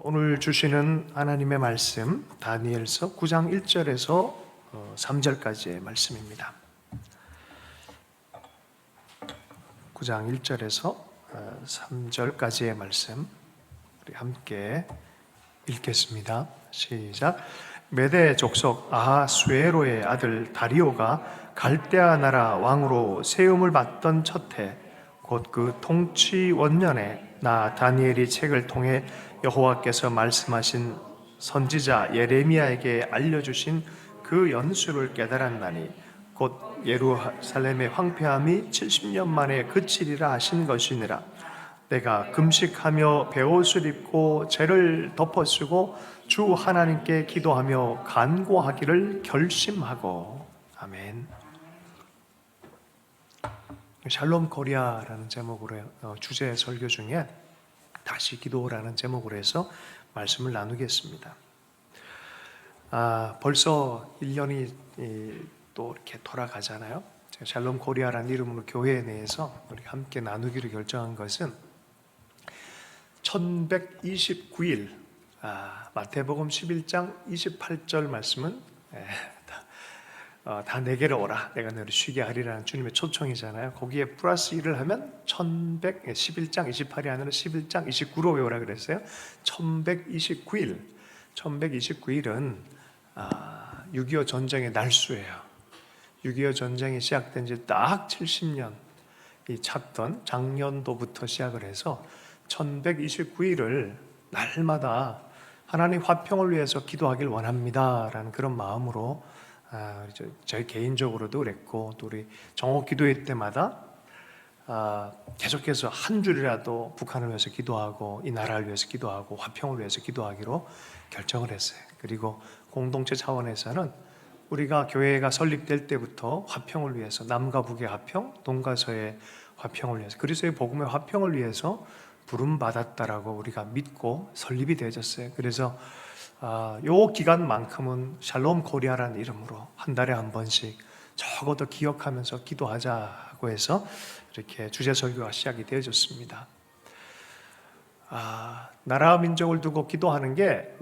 오늘 주시는 하나님의 말씀 다니엘서 9장 1절에서 3절까지의 말씀입니다. 9장 1절에서 3절까지의 말씀 우리 함께 읽겠습니다. 시작. 메대 족속 아하수에로의 아들 다리오가 갈대아 나라 왕으로 세움을 받던 첫해 곧 그 통치 원년에 나 다니엘이 책을 통해 여호와께서 말씀하신 선지자 예레미야에게 알려주신 그 연수를 깨달았나니 곧 예루살렘의 황폐함이 70년 만에 그치리라 하신 것이니라. 내가 금식하며 베옷을 입고 죄를 덮어쓰고 주 하나님께 기도하며 간구하기를 결심하고. 아멘. 샬롬 코리아라는 제목으로 주제 설교 중에 다시 기도라는 제목으로 해서 말씀을 나누겠습니다. 벌써 1년이 또 이렇게 돌아가잖아요. 제가 샬롬 코리아라는 이름으로 교회 내에서 우리 함께 나누기로 결정한 것은 1129일 마태복음 11장 28절 말씀은 다 내게로 오라 내가 너를 쉬게 하리라는 주님의 초청이잖아요. 거기에 플러스 1을 하면 1111장 28이 아니라 11장 29로 외우라 그랬어요. 1129일 1129일은 6.25 전쟁의 날수예요. 6.25 전쟁이 시작된 지 딱 70년 이 찼던 작년도부터 시작을 해서 1129일을 날마다 하나님 화평을 위해서 기도하길 원합니다 라는 그런 마음으로 저희 개인적으로도 그랬고 또 우리 정오 기도회 때마다 계속해서 한 줄이라도 북한을 위해서 기도하고 이 나라를 위해서 기도하고 화평을 위해서 기도하기로 결정을 했어요. 그리고 공동체 차원에서는 우리가 교회가 설립될 때부터 화평을 위해서 남과 북의 화평, 동과 서의 화평을 위해서 그리스도의 복음의 화평을 위해서 부름받았다라고 우리가 믿고 설립이 되어졌어요. 그래서 요 기간만큼은 샬롬 코리아라는 이름으로 한 달에 한 번씩 적어도 기억하면서 기도하자고 해서 이렇게 주제 설교가 시작이 되어졌습니다. 나라와 민족을 두고 기도하는 게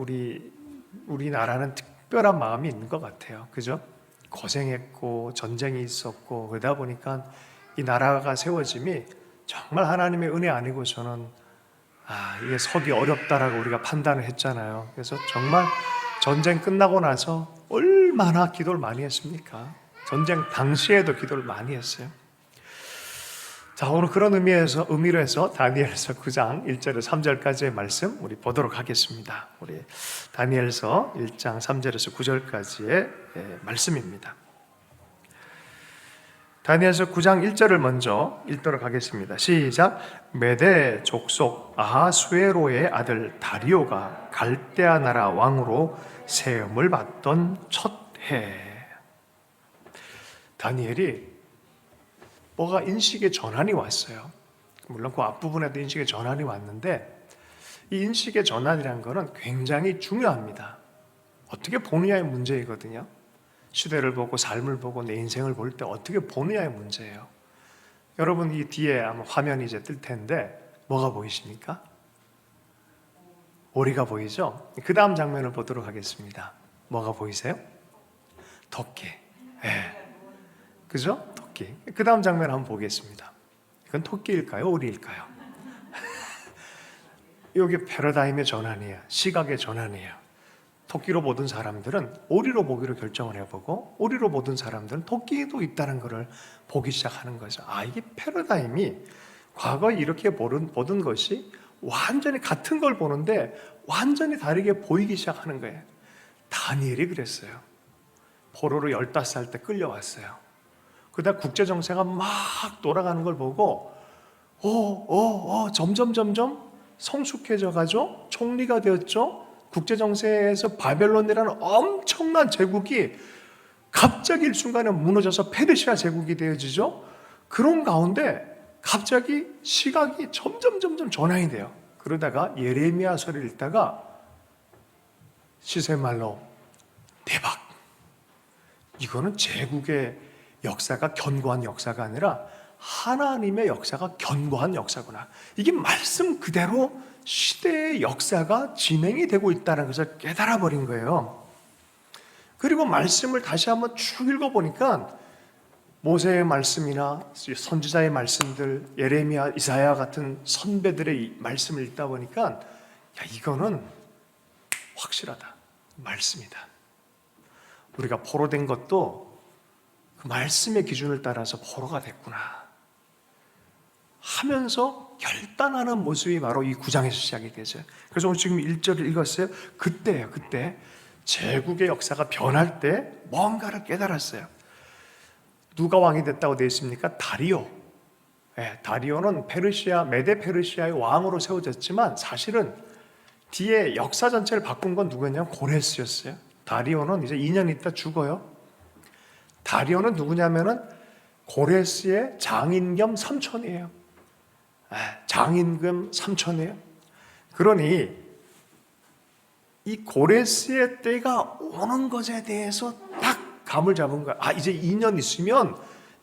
우리나라는 특별한 마음이 있는 것 같아요. 그죠? 고생했고 전쟁이 있었고 그러다 보니까 이 나라가 세워짐이 정말 하나님의 은혜 아니고서는 이게 서기 어렵다라고 우리가 판단을 했잖아요. 그래서 정말 전쟁 끝나고 나서 얼마나 기도를 많이 했습니까? 전쟁 당시에도 기도를 많이 했어요. 자, 오늘 그런 의미로 해서 다니엘서 9장 1절에서 3절까지의 말씀 우리 보도록 하겠습니다. 우리 다니엘서 1장 3절에서 9절까지의 말씀입니다. 다니엘서 9장 1절을 먼저 읽도록 하겠습니다. 시작. 메대 족속 아하수에로의 아들 다리오가 갈대아 나라 왕으로 세움을 받던 첫 해. 다니엘이 뭐가 인식의 전환이 왔어요. 물론 그 앞부분에도 인식의 전환이 왔는데 이 인식의 전환이라는 것은 굉장히 중요합니다. 어떻게 보느냐의 문제이거든요. 시대를 보고 삶을 보고 내 인생을 볼 때 어떻게 보느냐의 문제예요. 여러분 이 뒤에 아마 화면이 이제 뜰 텐데 뭐가 보이십니까? 오리가 보이죠? 그 다음 장면을 보도록 하겠습니다. 뭐가 보이세요? 토끼. 그죠? 토끼. 그 다음 장면 한번 보겠습니다. 이건 토끼일까요? 오리일까요? 이게 패러다임의 전환이에요. 시각의 전환이에요. 토끼로 보던 사람들은 오리로 보기로 결정을 해보고 오리로 보던 사람들은 토끼도 있다는 것을 보기 시작하는 거죠. 이게 패러다임이 과거에 이렇게 보던 것이 완전히 같은 걸 보는데 완전히 다르게 보이기 시작하는 거예요. 다니엘이 그랬어요. 포로로 15살 때 끌려왔어요. 그러다 국제정세가 막 돌아가는 걸 보고 점점 성숙해져가지고 총리가 되었죠. 국제정세에서 바벨론이라는 엄청난 제국이 갑자기 일순간에 무너져서 페르시아 제국이 되어지죠. 그런 가운데 갑자기 시각이 점점 전환이 돼요. 그러다가 예레미야서를 읽다가 시세말로 대박! 이거는 제국의 역사가 견고한 역사가 아니라 하나님의 역사가 견고한 역사구나. 이게 말씀 그대로 시대의 역사가 진행이 되고 있다는 것을 깨달아 버린 거예요. 그리고 말씀을 다시 한번 쭉 읽어보니까 모세의 말씀이나 선지자의 말씀들, 예레미야, 이사야 같은 선배들의 말씀을 읽다 보니까 야, 이거는 확실하다. 말씀이다. 우리가 포로된 것도 그 말씀의 기준을 따라서 포로가 됐구나 하면서 결단하는 모습이 바로 이 9장에서 시작이 되죠. 그래서 오늘 지금 1절을 읽었어요. 그때예요. 그때 제국의 역사가 변할 때 뭔가를 깨달았어요. 누가 왕이 됐다고 되어 있습니까? 다리오. 다리오는 페르시아, 메데 페르시아의 왕으로 세워졌지만 사실은 뒤에 역사 전체를 바꾼 건 누구냐면 고레스였어요. 다리오는 이제 2년 있다 죽어요. 다리오는 누구냐면은 고레스의 장인 겸 삼촌이에요. 장인 겸 삼촌이에요. 그러니 이 고레스의 때가 오는 것에 대해서 딱 감을 잡은 거야. 이제 2년 있으면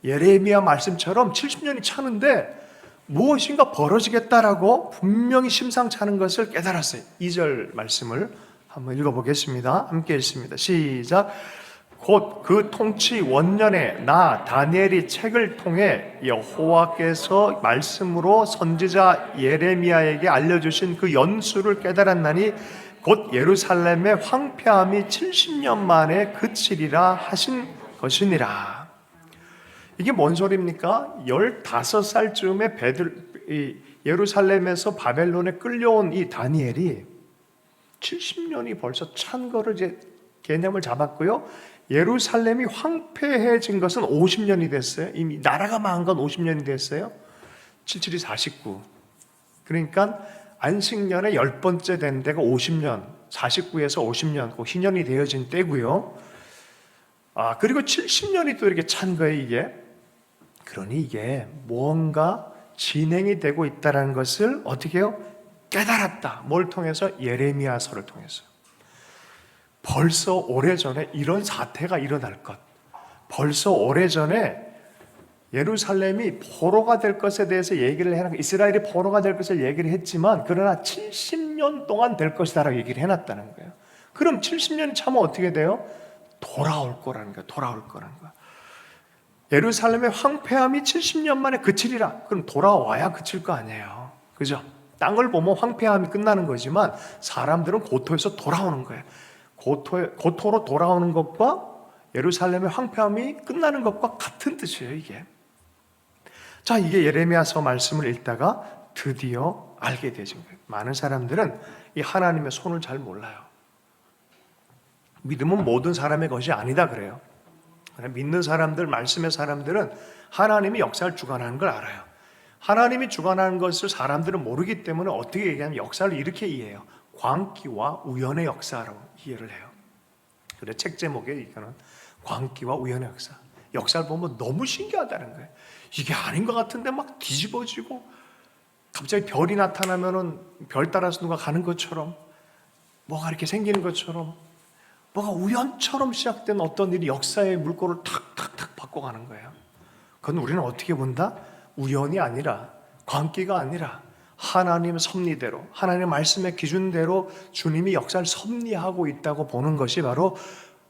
예레미야 말씀처럼 70년이 차는데 무엇인가 벌어지겠다라고 분명히 심상찮은 것을 깨달았어요. 2절 말씀을 한번 읽어보겠습니다. 함께 읽습니다. 시작. 곧 그 통치 원년에 나 다니엘이 책을 통해 여호와께서 말씀으로 선지자 예레미야에게 알려주신 그 연수를 깨달았나니 곧 예루살렘의 황폐함이 70년 만에 그치리라 하신 것이니라. 이게 뭔 소리입니까? 15살쯤에 예루살렘에서 바벨론에 끌려온 이 다니엘이 70년이 벌써 찬 거를 이제 개념을 잡았고요. 예루살렘이 황폐해진 것은 50년이 됐어요. 이미 나라가 망한 건 50년이 됐어요. 77이 49. 그러니까 안식년의 10번째 된 데가 50년, 49에서 50년, 그 희년이 되어진 때고요. 그리고 70년이 또 이렇게 찬 거예요, 이게. 그러니 이게 뭔가 진행이 되고 있다는 것을 어떻게 해요? 깨달았다. 뭘 통해서? 예레미야서를 통해서. 벌써 오래전에 이런 사태가 일어날 것. 벌써 오래전에 예루살렘이 포로가 될 것에 대해서 얘기를 해놨고 이스라엘이 포로가 될 것을 얘기를 했지만 그러나 70년 동안 될 것이다라고 얘기를 해놨다는 거예요. 그럼 70년이 차면 어떻게 돼요? 돌아올 거라는 거예요. 돌아올 거라는 거예요. 예루살렘의 황폐함이 70년 만에 그치리라. 그럼 돌아와야 그칠 거 아니에요. 그죠? 땅을 보면 황폐함이 끝나는 거지만 사람들은 고토에서 돌아오는 거예요. 고토로 돌아오는 것과 예루살렘의 황폐함이 끝나는 것과 같은 뜻이에요, 이게. 자, 이게 예레미야서 말씀을 읽다가 드디어 알게 되신 거예요. 많은 사람들은 이 하나님의 손을 잘 몰라요. 믿음은 모든 사람의 것이 아니다 그래요. 믿는 사람들, 말씀의 사람들은 하나님이 역사를 주관하는 걸 알아요. 하나님이 주관하는 것을 사람들은 모르기 때문에 어떻게 얘기하면 역사를 이렇게 이해해요. 광기와 우연의 역사라고 이해를 해요. 그래, 책 제목에 이거는 광기와 우연의 역사. 역사를 보면 너무 신기하다는 거예요. 이게 아닌 것 같은데 막 뒤집어지고 갑자기 별이 나타나면은 별 따라서 누가 가는 것처럼 뭐가 이렇게 생기는 것처럼 뭐가 우연처럼 시작된 어떤 일이 역사의 물꼬를 탁탁탁 바꿔가는 거예요. 그건 우리는 어떻게 본다? 우연이 아니라 광기가 아니라 하나님의 섭리대로 하나님의 말씀의 기준대로 주님이 역사를 섭리하고 있다고 보는 것이 바로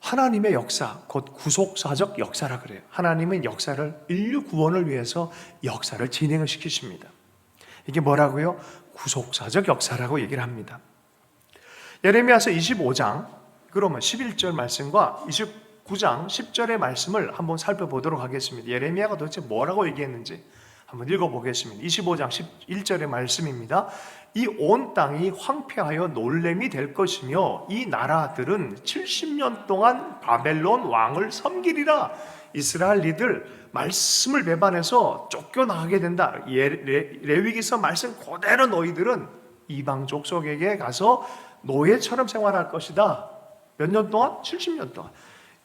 하나님의 역사, 곧 구속사적 역사라 그래요. 하나님은 역사를 인류 구원을 위해서 역사를 진행을 시키십니다. 이게 뭐라고요? 구속사적 역사라고 얘기를 합니다. 예레미야서 25장 그러면 11절 말씀과 29장 10절의 말씀을 한번 살펴보도록 하겠습니다. 예레미야가 도대체 뭐라고 얘기했는지 한번 읽어보겠습니다. 25장 11절의 말씀입니다. 이 온 땅이 황폐하여 놀램이 될 것이며 이 나라들은 70년 동안 바벨론 왕을 섬기리라. 이스라엘이들 말씀을 배반해서 쫓겨나가게 된다. 레위기서 말씀 그대로 너희들은 이방 족속에게 가서 노예처럼 생활할 것이다. 몇 년 동안? 70년 동안.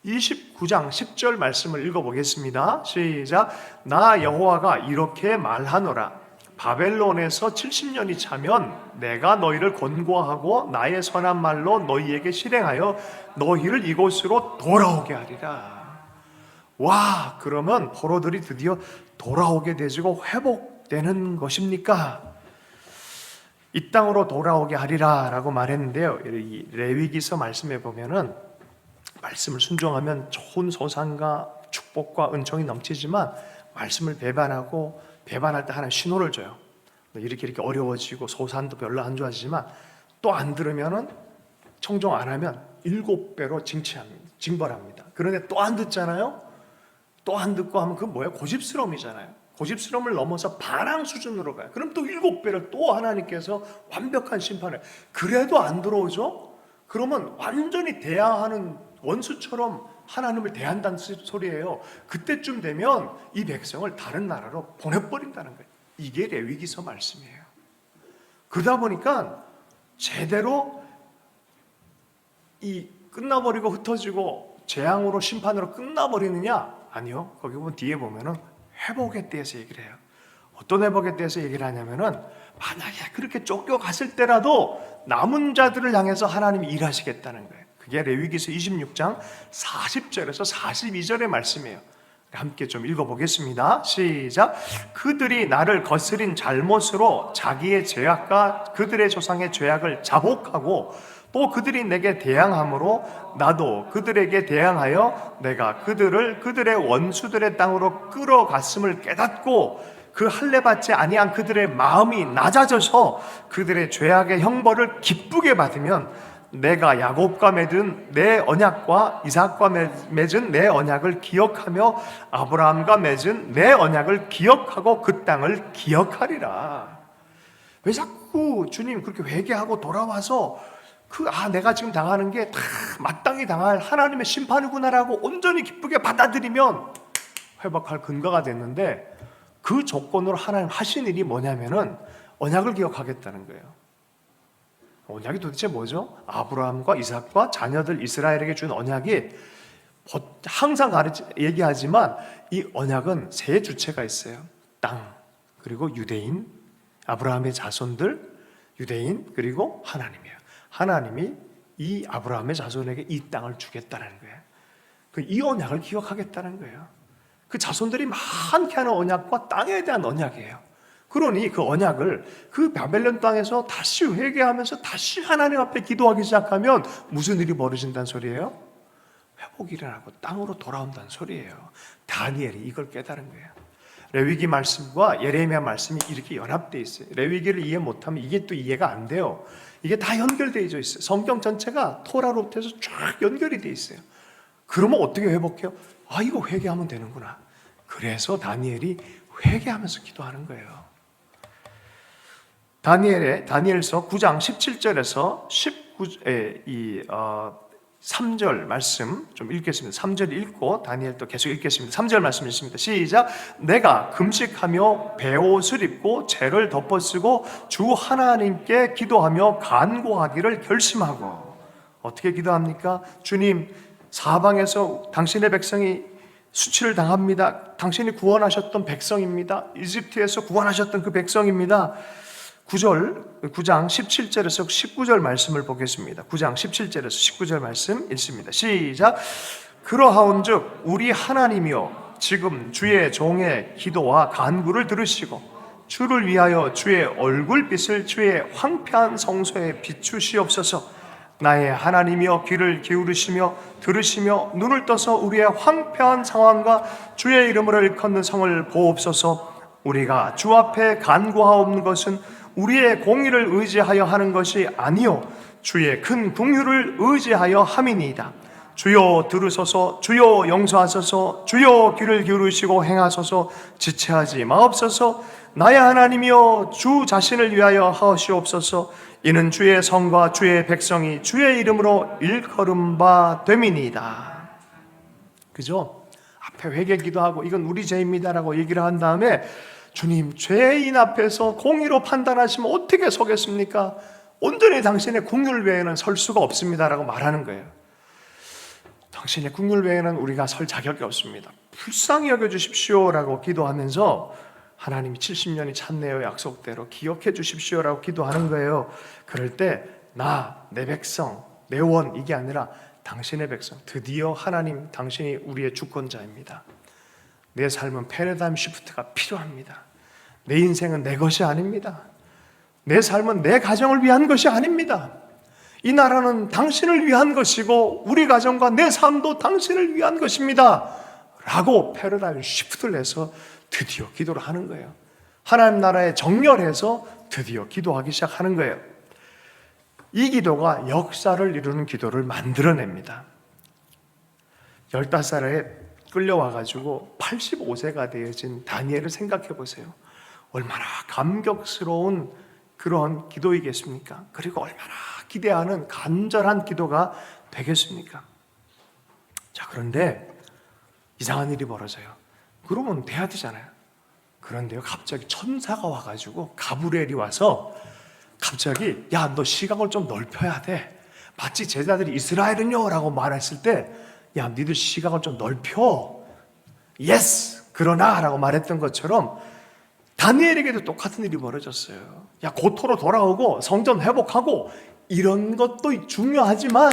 29장 10절 말씀을 읽어보겠습니다. 시작. 나 여호와가 이렇게 말하노라. 바벨론에서 70년이 차면 내가 너희를 권고하고 나의 선한 말로 너희에게 실행하여 너희를 이곳으로 돌아오게 하리라. 와, 그러면 포로들이 드디어 돌아오게 되지고 회복되는 것입니까? 이 땅으로 돌아오게 하리라 라고 말했는데요, 이 레위기서 말씀에 보면은 말씀을 순종하면 좋은 소산과 축복과 은총이 넘치지만 말씀을 배반하고 배반할 때 하나님 신호를 줘요. 이렇게 어려워지고 소산도 별로 안 좋아지지만 또 안 들으면은, 청종 안 하면 7배로 징벌합니다. 그런데 또 안 듣잖아요. 또 안 듣고 하면 그건 뭐예요? 고집스러움이잖아요. 고집스러움을 넘어서 반항 수준으로 가요. 그럼 또 7배를 또 하나님께서 완벽한 심판을, 그래도 안 들어오죠? 그러면 완전히 대항하는 원수처럼 하나님을 대한다는 소리예요. 그때쯤 되면 이 백성을 다른 나라로 보내버린다는 거예요. 이게 레위기서 말씀이에요. 그러다 보니까 제대로 이 끝나버리고 흩어지고 재앙으로 심판으로 끝나버리느냐? 아니요. 거기 보면 뒤에 보면은 회복에 대해서 얘기를 해요. 어떤 회복에 대해서 얘기를 하냐면은, 만약에 그렇게 쫓겨갔을 때라도 남은 자들을 향해서 하나님이 일하시겠다는 거예요. 그게 레위기서 26장 40절에서 42절의 말씀이에요. 함께 좀 읽어보겠습니다. 시작. 그들이 나를 거스린 잘못으로 자기의 죄악과 그들의 조상의 죄악을 자복하고 또 그들이 내게 대항함으로 나도 그들에게 대항하여 내가 그들을 그들의 원수들의 땅으로 끌어갔음을 깨닫고 그 할례받지 아니한 그들의 마음이 낮아져서 그들의 죄악의 형벌을 기쁘게 받으면 내가 야곱과 맺은 내 언약과 이삭과 맺은 내 언약을 기억하며 아브라함과 맺은 내 언약을 기억하고 그 땅을 기억하리라. 왜 자꾸 주님 그렇게 회개하고 돌아와서 내가 지금 당하는 게 다 마땅히 당할 하나님의 심판이구나라고 온전히 기쁘게 받아들이면 회복할 근거가 됐는데, 그 조건으로 하나님 하신 일이 뭐냐면은 언약을 기억하겠다는 거예요. 언약이 도대체 뭐죠? 아브라함과 이삭과 자녀들 이스라엘에게 준 언약이, 항상 얘기하지만 이 언약은 세 주체가 있어요. 땅, 그리고 유대인, 아브라함의 자손들, 유대인, 그리고 하나님이에요. 하나님이 이 아브라함의 자손에게 이 땅을 주겠다는 거예요. 이 언약을 기억하겠다는 거예요. 그 자손들이 많게 하는 언약과 땅에 대한 언약이에요. 그러니 그 언약을 그 바벨론 땅에서 다시 회개하면서 다시 하나님 앞에 기도하기 시작하면 무슨 일이 벌어진다는 소리예요? 회복이 일어나고 땅으로 돌아온다는 소리예요. 다니엘이 이걸 깨달은 거예요. 레위기 말씀과 예레미야 말씀이 이렇게 연합되어 있어요. 레위기를 이해 못하면 이게 또 이해가 안 돼요. 이게 다 연결되어 있어요. 성경 전체가 토라로부터 해서 쫙 연결이 되어 있어요. 그러면 어떻게 회복해요? 이거 회개하면 되는구나. 그래서 다니엘이 회개하면서 기도하는 거예요. 다니엘서 9장 17절에서 3절 말씀 좀 읽겠습니다. 3절 읽고 다니엘 또 계속 읽겠습니다. 3절 말씀 읽습니다. 시작. 내가 금식하며 베옷을 입고 죄를 덮어쓰고 주 하나님께 기도하며 간구하기를 결심하고. 어떻게 기도합니까? 주님, 사방에서 당신의 백성이 수치를 당합니다. 당신이 구원하셨던 백성입니다. 이집트에서 구원하셨던 그 백성입니다. 9장 17절에서 19절 말씀을 보겠습니다. 9장 17절에서 19절 말씀 읽습니다. 시작. 그러하온즉 우리 하나님이여, 지금 주의 종의 기도와 간구를 들으시고 주를 위하여 주의 얼굴빛을 주의 황폐한 성소에 비추시옵소서. 나의 하나님이여, 귀를 기울이시며 들으시며 눈을 떠서 우리의 황폐한 상황과 주의 이름으로 일컫는 성을 보옵소서. 우리가 주 앞에 간구하옵는 것은 우리의 공의를 의지하여 하는 것이 아니요 주의 큰 긍휼을 의지하여 함이니이다. 주여 들으소서. 주여 용서하소서. 주여 귀를 기울이시고 행하소서. 지체하지 마옵소서. 나의 하나님이여, 주 자신을 위하여 하시옵소서. 이는 주의 성과 주의 백성이 주의 이름으로 일컬음바 됨이니이다. 그죠? 앞에 회개 기도하고 이건 우리 죄입니다라고 얘기를 한 다음에, 주님, 죄인 앞에서 공의로 판단하시면 어떻게 서겠습니까? 온전히 당신의 긍휼 외에는 설 수가 없습니다라고 말하는 거예요. 당신의 긍휼 외에는 우리가 설 자격이 없습니다. 불쌍히 여겨주십시오라고 기도하면서 하나님이 70년이 찼네요 약속대로 기억해 주십시오라고 기도하는 거예요. 그럴 때 나, 내 백성, 내 원, 이게 아니라 당신의 백성, 드디어 하나님 당신이 우리의 주권자입니다. 내 삶은 패러다임 시프트가 필요합니다. 내 인생은 내 것이 아닙니다. 내 삶은 내 가정을 위한 것이 아닙니다. 이 나라는 당신을 위한 것이고 우리 가정과 내 삶도 당신을 위한 것입니다. 라고 패러다임 시프트를 해서 드디어 기도를 하는 거예요. 하나님 나라에 정렬해서 드디어 기도하기 시작하는 거예요. 이 기도가 역사를 이루는 기도를 만들어냅니다. 15살에 끌려와가지고 85세가 되어진 다니엘을 생각해 보세요. 얼마나 감격스러운 그런 기도이겠습니까? 그리고 얼마나 기대하는 간절한 기도가 되겠습니까? 자, 그런데 이상한 일이 벌어져요. 그러면 돼야 되잖아요. 그런데요, 갑자기 천사가 와가지고 가브리엘이 와서 갑자기 야, 너 시각을 좀 넓혀야 돼. 마치 제자들이 이스라엘은요 라고 말했을 때 야, 니들 시각을 좀 넓혀. 예스! 그러나 라고 말했던 것처럼 다니엘에게도 똑같은 일이 벌어졌어요. 야, 고토로 돌아오고 성전 회복하고 이런 것도 중요하지만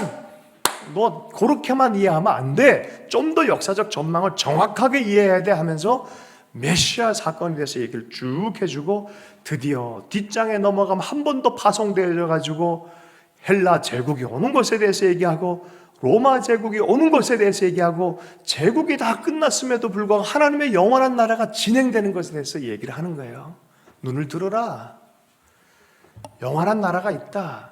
너 그렇게만 이해하면 안 돼. 좀 더 역사적 전망을 정확하게 이해해야 돼 하면서 메시아 사건에 대해서 얘기를 쭉 해주고 드디어 뒷장에 넘어가면 한 번 더 파송되어 가지고 헬라 제국이 오는 것에 대해서 얘기하고 로마 제국이 오는 것에 대해서 얘기하고 제국이 다 끝났음에도 불구하고 하나님의 영원한 나라가 진행되는 것에 대해서 얘기를 하는 거예요. 눈을 들어라. 영원한 나라가 있다.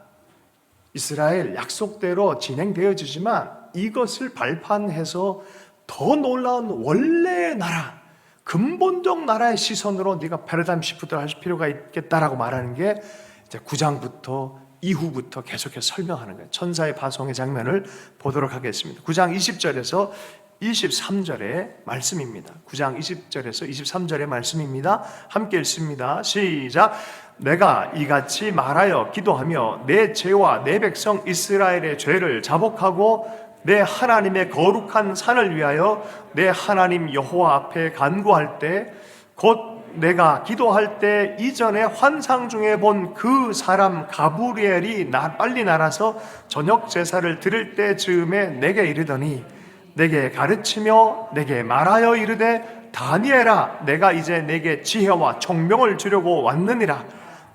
이스라엘 약속대로 진행되어지지만 이것을 발판해서 더 놀라운 원래의 나라, 근본적 나라의 시선으로 네가 패러다임 시프트를 할 필요가 있겠다라고 말하는 게 이제 9장부터 이후부터 계속해서 설명하는 거예요. 천사의 파송의 장면을 보도록 하겠습니다. 9장 20절에서 23절의 말씀입니다. 9장 20절에서 23절의 말씀입니다. 함께 읽습니다. 시작. 내가 이같이 말하여 기도하며 내 죄와 내 백성 이스라엘의 죄를 자복하고 내 하나님의 거룩한 산을 위하여 내 하나님 여호와 앞에 간구할 때 곧 내가 기도할 때 이전에 환상 중에 본 그 사람 가브리엘이 빨리 날아서 저녁 제사를 드릴 때 즈음에 내게 이르더니 내게 가르치며 내게 말하여 이르되 다니엘아 내가 이제 내게 지혜와 총명을 주려고 왔느니라.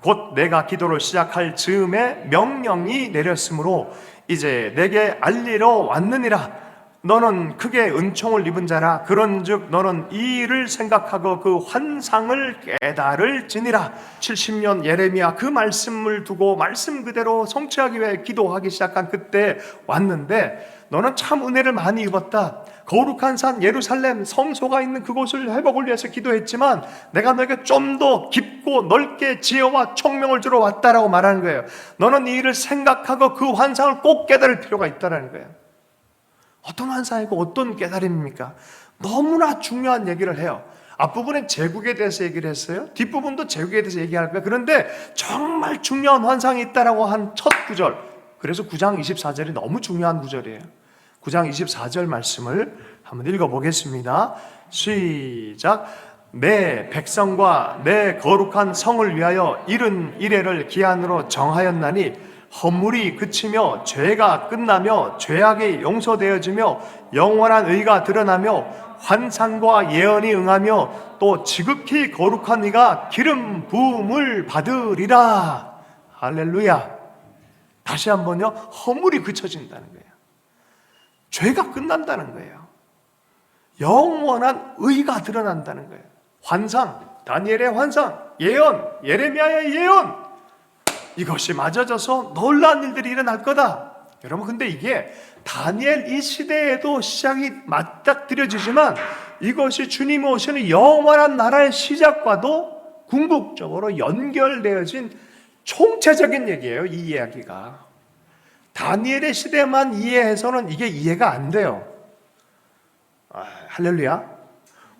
곧 내가 기도를 시작할 즈음에 명령이 내렸으므로 이제 내게 알리러 왔느니라. 너는 크게 은총을 입은 자라. 그런즉 너는 이 일을 생각하고 그 환상을 깨달을지니라. 70년 예레미야 그 말씀을 두고 말씀 그대로 성취하기 위해 기도하기 시작한 그때 왔는데 너는 참 은혜를 많이 입었다. 거룩한 산 예루살렘 성소가 있는 그곳을 회복을 위해서 기도했지만 내가 너에게 좀 더 깊고 넓게 지혜와 총명을 주러 왔다라고 말하는 거예요. 너는 이 일을 생각하고 그 환상을 꼭 깨달을 필요가 있다는 거예요. 어떤 환상이고 어떤 깨달음입니까? 너무나 중요한 얘기를 해요. 앞부분에 제국에 대해서 얘기를 했어요. 뒷부분도 제국에 대해서 얘기할 거예요. 그런데 정말 중요한 환상이 있다라고 한 첫 구절, 그래서 9장 24절이 너무 중요한 구절이에요. 9장 24절 말씀을 한번 읽어보겠습니다. 시작. 내 백성과 내 거룩한 성을 위하여 71회를 기한으로 정하였나니 허물이 그치며 죄가 끝나며 죄악이 용서되어지며 영원한 의가 드러나며 환상과 예언이 응하며 또 지극히 거룩한 이가 기름 부음을 받으리라. 할렐루야. 다시 한번요. 허물이 그쳐진다는 거예요. 죄가 끝난다는 거예요. 영원한 의가 드러난다는 거예요. 환상, 다니엘의 환상, 예언, 예레미야의 예언, 이것이 맞아져서 놀라운 일들이 일어날 거다. 여러분, 근데 이게 다니엘 이 시대에도 시작이 맞닥뜨려지지만 이것이 주님 오시는 영원한 나라의 시작과도 궁극적으로 연결되어진 총체적인 얘기예요. 이 이야기가 다니엘의 시대만 이해해서는 이게 이해가 안 돼요. 할렐루야.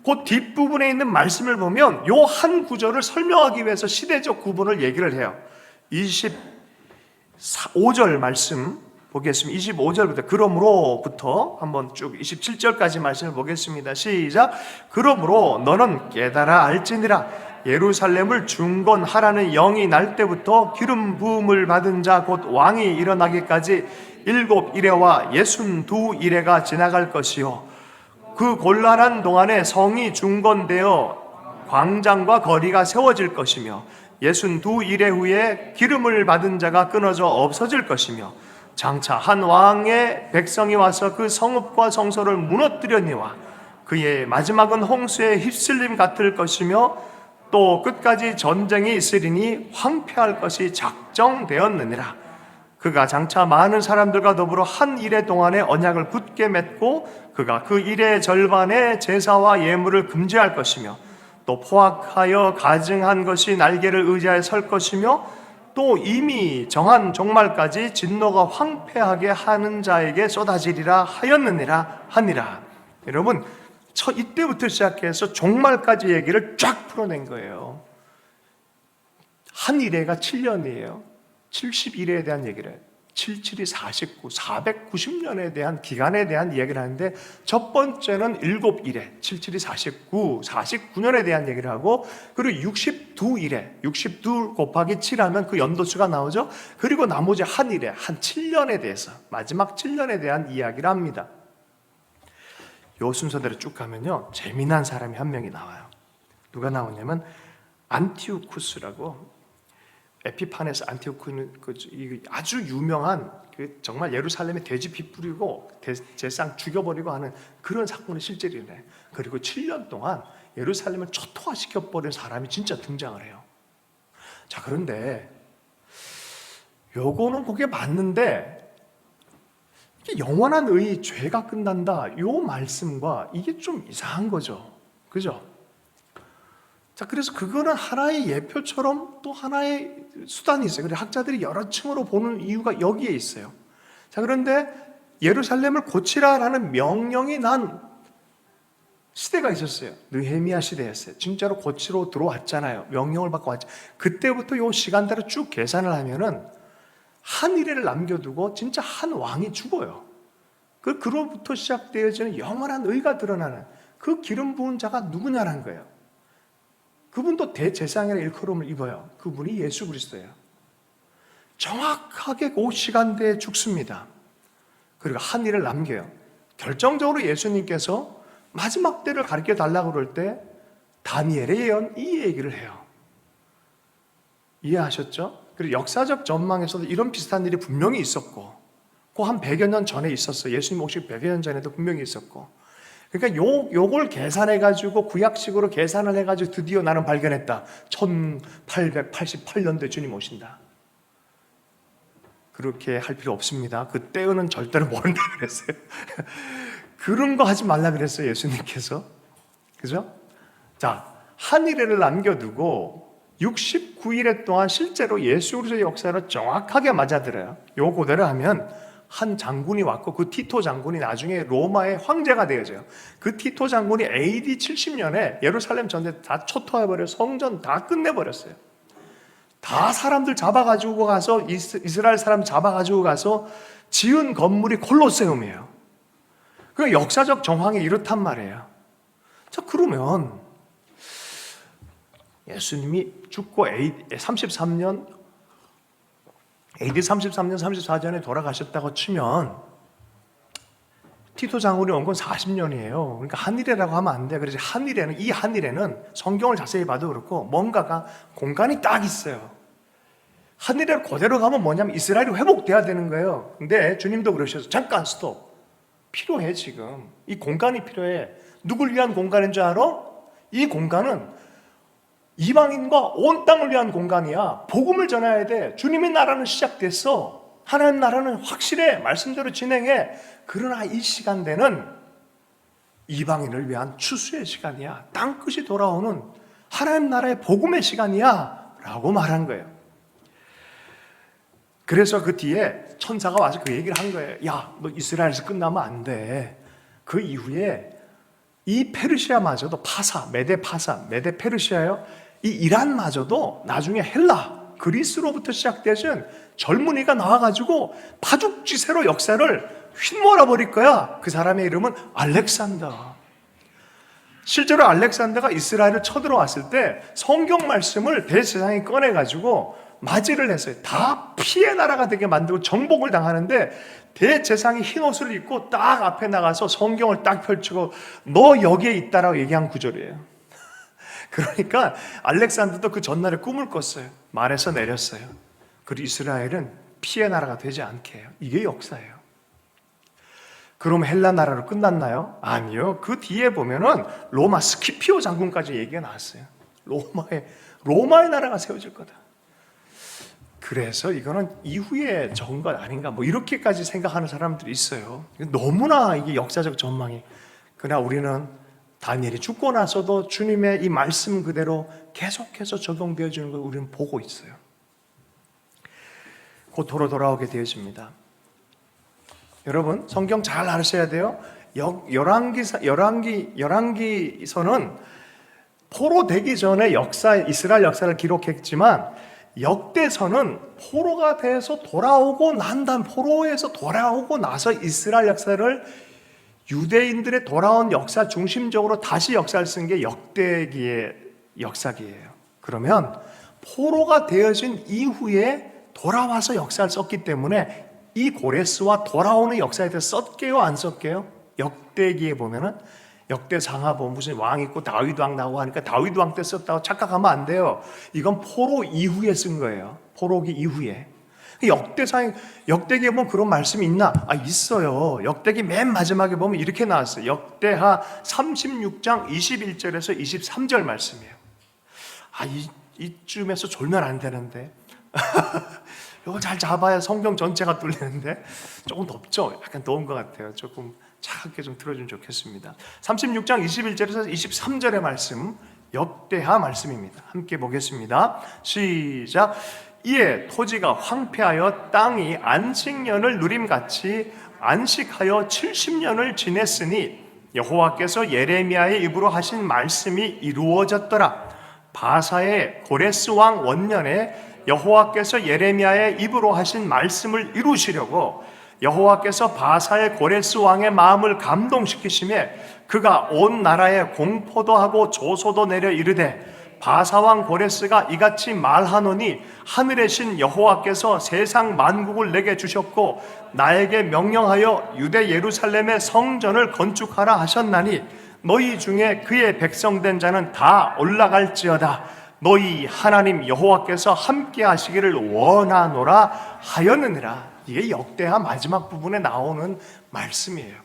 그 뒷부분에 있는 말씀을 보면 요 한 구절을 설명하기 위해서 시대적 구분을 얘기를 해요. 25절 말씀 보겠습니다. 25절부터 그러므로부터 한번 쭉 27절까지 말씀을 보겠습니다. 시작. 그러므로 너는 깨달아 알지니라. 예루살렘을 중건하라는 영이 날 때부터 기름 부음을 받은 자 곧 왕이 일어나기까지 7이레와 62이레가 지나갈 것이요 그 곤란한 동안에 성이 중건되어 광장과 거리가 세워질 것이며 62이레 후에 기름을 받은 자가 끊어져 없어질 것이며 장차 한 왕의 백성이 와서 그 성읍과 성소를 무너뜨려니와 그의 마지막은 홍수에 휩쓸림 같을 것이며 또 끝까지 전쟁이 있으리니 황폐할 것이 작정되었느니라. 그가 장차 많은 사람들과 더불어 한 이레 동안에 언약을 굳게 맺고 그가 그 이레 절반의 제사와 예물을 금지할 것이며 또 포악하여 가증한 것이 날개를 의지하여 설 것이며 또 이미 정한 종말까지 진노가 황폐하게 하는 자에게 쏟아지리라 하였느니라 하니라. 여러분, 이때부터 시작해서 종말까지 얘기를 쫙 풀어낸 거예요. 한 이레가 7년이에요. 71회에 대한 얘기를 해요. 77이 49, 490년에 대한 기간에 대한 이야기를 하는데 첫 번째는 7일에 77이 49, 49년에 대한 얘기를 하고 그리고 62일에 62 곱하기 7하면 그 연도수가 나오죠. 그리고 나머지 한 일에 한 7년에 대해서 마지막 7년에 대한 이야기를 합니다. 요 순서대로 쭉 가면요 재미난 사람이 한 명이 나와요. 누가 나오냐면 안티오쿠스라고 에피파네스 안티오쿠는 아주 유명한 정말 예루살렘에 돼지 피 뿌리고 제상 죽여버리고 하는 그런 사건이 실제 일어나요. 그리고 7년 동안 예루살렘을 초토화시켜버린 사람이 진짜 등장을 해요. 자, 그런데 요거는 그게 맞는데 영원한 의의 죄가 끝난다 요 말씀과 이게 좀 이상한 거죠. 그죠? 자, 그래서 그거는 하나의 예표처럼 또 하나의 수단이 있어요. 그래서 학자들이 여러 층으로 보는 이유가 여기에 있어요. 자, 그런데 예루살렘을 고치라라는 명령이 난 시대가 있었어요. 느헤미야 시대였어요. 진짜로 고치러 들어왔잖아요. 명령을 받고 왔죠. 그때부터 요 시간대로 쭉 계산을 하면은 한 이래를 남겨두고 진짜 한 왕이 죽어요. 그로부터 시작되어지는 영원한 의가 드러나는 그 기름 부은 자가 누구냐는 거예요. 그분도 대제사장이라 일컬음을 입어요. 그분이 예수 그리스도예요. 정확하게 그 시간대에 죽습니다. 그리고 한 일을 남겨요. 결정적으로 예수님께서 마지막 때를 가르쳐 달라고 그럴 때 다니엘의 예언 이 얘기를 해요. 이해하셨죠? 그리고 역사적 전망에서도 이런 비슷한 일이 분명히 있었고 그 한 100여 년 전에 있었어요. 예수님 오시기 100여 년 전에도 분명히 있었고 그러니까 요걸 계산해가지고 구약식으로 계산을 해가지고 드디어 나는 발견했다. 1888년도에 주님 오신다. 그렇게 할 필요 없습니다. 그 때는 절대로 모른다 그랬어요. 그런 거 하지 말라 그랬어요. 예수님께서. 그죠? 자, 한 일회를 남겨두고 69일에 동안 실제로 예수 그리스도의 역사를 정확하게 맞아들어요. 요 고대로 하면 한 장군이 왔고 그 티토 장군이 나중에 로마의 황제가 되어져요. 그 티토 장군이 AD 70년에 예루살렘 전체 다 초토해버려 성전 다 끝내버렸어요. 다 사람들 잡아가지고 가서 이스라엘 사람 잡아가지고 가서 지은 건물이 콜로세움이에요. 그 역사적 정황이 이렇단 말이에요. 자, 그러면 예수님이 죽고 AD 33년 34년에 돌아가셨다고 치면 티토 장군이 온 건 40년이에요. 그러니까 한일회라고 하면 안 돼요. 그래서 이 한일회는 성경을 자세히 봐도 그렇고 뭔가가 공간이 딱 있어요. 한일회를 그대로 가면 뭐냐면 이스라엘이 회복돼야 되는 거예요. 근데 주님도 그러셔서 잠깐 스톱. 필요해 지금. 이 공간이 필요해. 누굴 위한 공간인 줄 알아? 이 공간은 이방인과 온 땅을 위한 공간이야. 복음을 전해야 돼. 주님의 나라는 시작됐어. 하나님 나라는 확실해. 말씀대로 진행해. 그러나 이 시간대는 이방인을 위한 추수의 시간이야. 땅끝이 돌아오는 하나님 나라의 복음의 시간이야 라고 말한 거예요. 그래서 그 뒤에 천사가 와서 그 얘기를 한 거예요. 야, 너 이스라엘에서 끝나면 안 돼. 그 이후에 이 페르시아마저도 메데 페르시아요. 이 이란마저도 나중에 헬라, 그리스로부터 시작되신 젊은이가 나와가지고 파죽지세로 역사를 휘몰아 버릴 거야. 그 사람의 이름은 알렉산더. 실제로 알렉산더가 이스라엘을 쳐들어왔을 때 성경 말씀을 대제사장이 꺼내가지고 맞이를 했어요. 다 피해 나라가 되게 만들고 정복을 당하는데 대제사장이 흰 옷을 입고 딱 앞에 나가서 성경을 딱 펼치고 너 여기에 있다라고 얘기한 구절이에요. 그러니까 알렉산더도 그 전날에 꿈을 꿨어요. 말에서 내렸어요. 그리고 이스라엘은 피해 나라가 되지 않게 해요. 이게 역사예요. 그럼 헬라 나라로 끝났나요? 아니요. 그 뒤에 보면은 로마 스키피오 장군까지 얘기가 나왔어요. 로마의 나라가 세워질 거다. 그래서 이거는 이후에 적은 것 아닌가 뭐 이렇게까지 생각하는 사람들이 있어요. 너무나 이게 역사적 전망이. 그러나 우리는 다니엘이 죽고 나서도 주님의 이 말씀 그대로 계속해서 적용되어지는 걸 우리는 보고 있어요. 곧 도로 돌아오게 되어집니다. 여러분 성경 잘 알으셔야 돼요. 열왕기서는 포로되기 전에 이스라엘 역사를 기록했지만 역대서는 포로가 돼서 포로에서 돌아오고 나서 이스라엘 역사를 유대인들의 돌아온 역사 중심적으로 다시 역사를 쓴 게 역대기의 역사기예요. 그러면 포로가 되어진 이후에 돌아와서 역사를 썼기 때문에 이 고레스와 돌아오는 역사에 대해서 썼게요, 안 썼게요? 역대기에 보면은 역대상하 보면 무슨 왕 있고 다윗 왕 나오고 하니까 다윗 왕 때 썼다고 착각하면 안 돼요. 이건 포로 이후에 쓴 거예요. 포로기 이후에. 역대기에 보면 그런 말씀이 있나? 있어요. 역대기 맨 마지막에 보면 이렇게 나왔어요. 역대하 36장 21절에서 23절 말씀이에요. 이쯤에서 졸면 안 되는데. 이거 잘 잡아야 성경 전체가 뚫리는데 조금 덥죠? 약간 더운 것 같아요. 조금 차갑게 좀 들어주면 좋겠습니다. 36장 21절에서 23절의 말씀, 역대하 말씀입니다. 함께 보겠습니다. 시작. 이에 토지가 황폐하여 땅이 안식년을 누림같이 안식하여 70년을 지냈으니 여호와께서 예레미야의 입으로 하신 말씀이 이루어졌더라. 바사의 고레스 왕 원년에 여호와께서 예레미야의 입으로 하신 말씀을 이루시려고 여호와께서 바사의 고레스 왕의 마음을 감동시키심에 그가 온 나라에 공포도 하고 조소도 내려 이르되 바사 왕 고레스가 이같이 말하노니 하늘의 신 여호와께서 세상 만국을 내게 주셨고 나에게 명령하여 유대 예루살렘의 성전을 건축하라 하셨나니 너희 중에 그의 백성된 자는 다 올라갈지어다. 너희 하나님 여호와께서 함께 하시기를 원하노라 하였느니라. 이게 역대하 마지막 부분에 나오는 말씀이에요.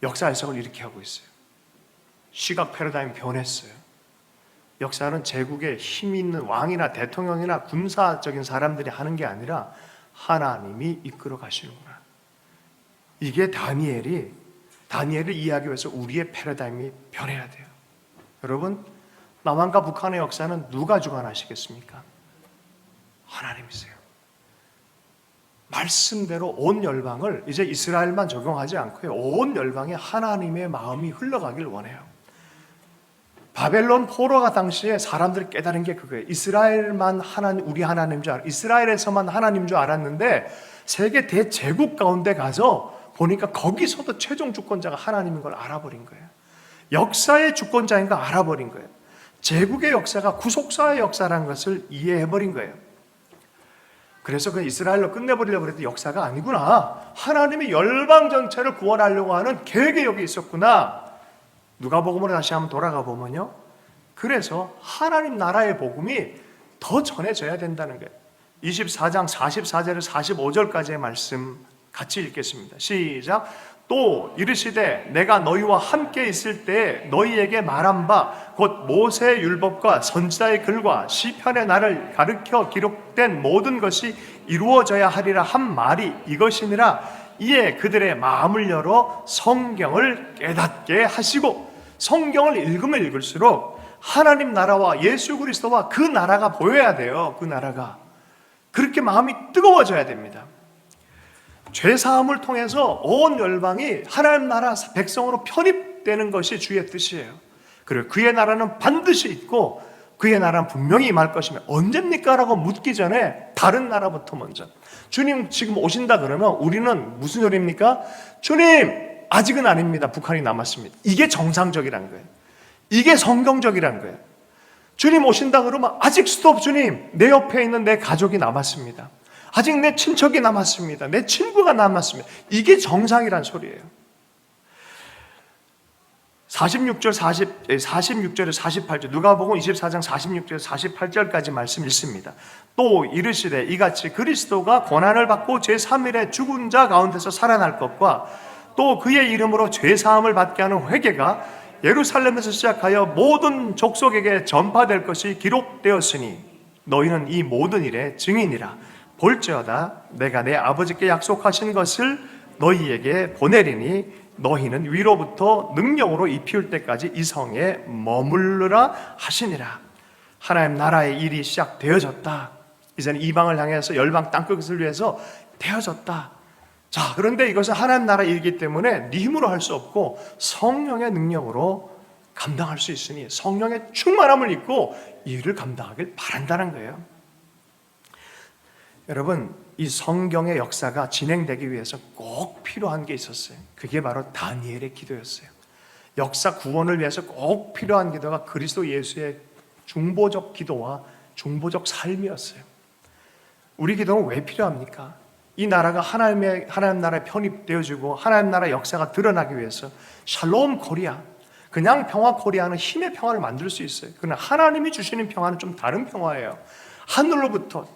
역사 해석을 이렇게 하고 있어요. 시각 패러다임이 변했어요. 역사는 제국에 힘 있는 왕이나 대통령이나 군사적인 사람들이 하는 게 아니라 하나님이 이끌어 가시는구나. 이게 다니엘을 이해하기 위해서 우리의 패러다임이 변해야 돼요. 여러분, 남한과 북한의 역사는 누가 주관하시겠습니까? 하나님이세요. 말씀대로 온 열방을 이제 이스라엘만 적용하지 않고요. 온 열방에 하나님의 마음이 흘러가길 원해요. 바벨론 포로가 당시에 사람들이 깨달은 게 그거예요. 이스라엘만 우리 하나님 이스라엘에서만 하나님 줄 알았는데 세계 대제국 가운데 가서 보니까 거기서도 최종 주권자가 하나님인 걸 알아버린 거예요. 역사의 주권자인 걸 알아버린 거예요. 제국의 역사가 구속사의 역사라는 것을 이해해버린 거예요. 그래서 그 이스라엘로 끝내버리려고 해도 역사가 아니구나. 하나님이 열방 전체를 구원하려고 하는 계획이 여기 있었구나. 누가복음으로 다시 한번 돌아가 보면요. 그래서 하나님 나라의 복음이 더 전해져야 된다는 거예요. 24장 44절에서 45절까지의 말씀 같이 읽겠습니다. 시작. 또 이르시되 내가 너희와 함께 있을 때 너희에게 말한 바 곧 모세의 율법과 선지자의 글과 시편의 나를 가르쳐 기록된 모든 것이 이루어져야 하리라 한 말이 이것이니라. 이에 그들의 마음을 열어 성경을 깨닫게 하시고, 성경을 읽으면 읽을수록 하나님 나라와 예수 그리스도와 그 나라가 보여야 돼요. 그 나라가 그렇게 마음이 뜨거워져야 됩니다. 죄사함을 통해서 온 열방이 하나님 나라 백성으로 편입되는 것이 주의 뜻이에요. 그리고 그의 나라는 반드시 있고 그의 나라는 분명히 임할 것이며 언제입니까? 라고 묻기 전에 다른 나라부터 먼저, 주님 지금 오신다 그러면 우리는 무슨 소리입니까? 주님 아직은 아닙니다. 북한이 남았습니다. 이게 정상적이란 거예요. 이게 성경적이란 거예요. 주님 오신다 그러면 아직 스톱 주님, 내 옆에 있는 내 가족이 남았습니다. 아직 내 친척이 남았습니다. 내 친구가 남았습니다. 이게 정상이란 소리예요. 46절에 48절, 누가복음 24장 46절 48절까지 말씀 읽습니다. 또 이르시되 이같이 그리스도가 고난을 받고 제3일에 죽은 자 가운데서 살아날 것과 또 그의 이름으로 죄사함을 받게 하는 회개가 예루살렘에서 시작하여 모든 족속에게 전파될 것이 기록되었으니 너희는 이 모든 일의 증인이라. 볼지어다 내가 내 아버지께 약속하신 것을 너희에게 보내리니 너희는 위로부터 능력으로 입히울 때까지 이 성에 머물르라 하시니라. 하나님 나라의 일이 시작되어졌다. 이제는 이방을 향해서 열방 땅끝을 위해서 되어졌다. 자, 그런데 이것은 하나님 나라 일이기 때문에 네 힘으로 할 수 없고 성령의 능력으로 감당할 수 있으니 성령의 충만함을 입고 이 일을 감당하길 바란다는 거예요. 여러분, 이 성경의 역사가 진행되기 위해서 꼭 필요한 게 있었어요. 그게 바로 다니엘의 기도였어요. 역사 구원을 위해서 꼭 필요한 기도가 그리스도 예수의 중보적 기도와 중보적 삶이었어요. 우리 기도는 왜 필요합니까? 이 나라가 하나님 나라에 편입되어지고 하나님 나라의 역사가 드러나기 위해서 샬롬 코리아, 그냥 평화 코리아는 힘의 평화를 만들 수 있어요. 그러나 하나님이 주시는 평화는 좀 다른 평화예요. 하늘로부터